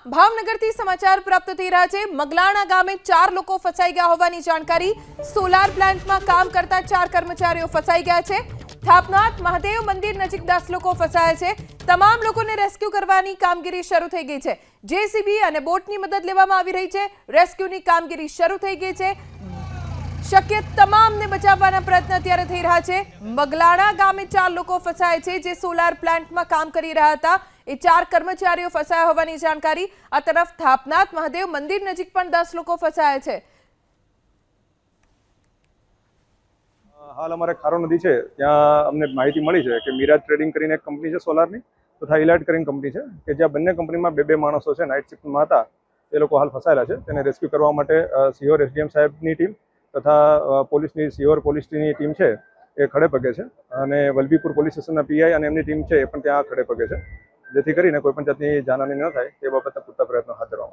ભાવનગરથી સમાચાર પ્રાપ્ત થઈ રહ્યા છે। મગલાણા ગામે 4 લોકો ફસાઈ ગયા હોવાની જાણકારી। સોલાર પ્લાન્ટમાં કામ કરતા 4 કર્મચારીઓ ફસાઈ ગયા છે। થાપનાથ મહાદેવ મંદિર નજીક 10 લોકો ફસાયા છે। તમામ લોકોને રેસ્ક્યુ કરવાની કામગીરી શરૂ થઈ ગઈ છે। જેસીબી અને બોટની મદદ લેવામાં આવી રહી છે। રેસ્ક્યુની કામગીરી શરૂ થઈ ગઈ છે। શક્ય તમામને બચાવવાના પ્રયત્ન અત્યારે થઈ રહ્યા છે। મગલાણા ગામે 4 લોકો ફસાયા છે જે સોલાર પ્લાન્ટમાં કામ કરી રહ્યા હતા। એ 4 કર્મચારીઓ ફસાયા હોવાની જાણકારી। આ તરફ થાપનાથ મહાદેવ મંદિર નજીક પણ 10 લોકો ફસાયા છે। हाल अमारे खारो नदी है त्या अमने माहिती मळी है कि मीराज ट्रेडिंग करीने एक कंपनी है सोलारनी तथा इलाइट करीने कंपनी है कि ज्यां बंने कंपनी में बे माणसों है नाइट शिफ्ट में था ए लोग हाल फसायेला है। तेने रेस्क्यू करवा माटे सीओर एसडीएम साहेबनी टीम तथा पोलीसनी सीओर पोलीसनी टीम है ए खड़े पगे है अने वलभीपुर पोलीस स्टेशनना पीआई अने एमनी टीम है ए पण त्यां खड़े पगे है जेथी करीने कोईपण जातनी जानहानी न थाय ते बाबते पूरता प्रयत्नो हाथ धरवामां।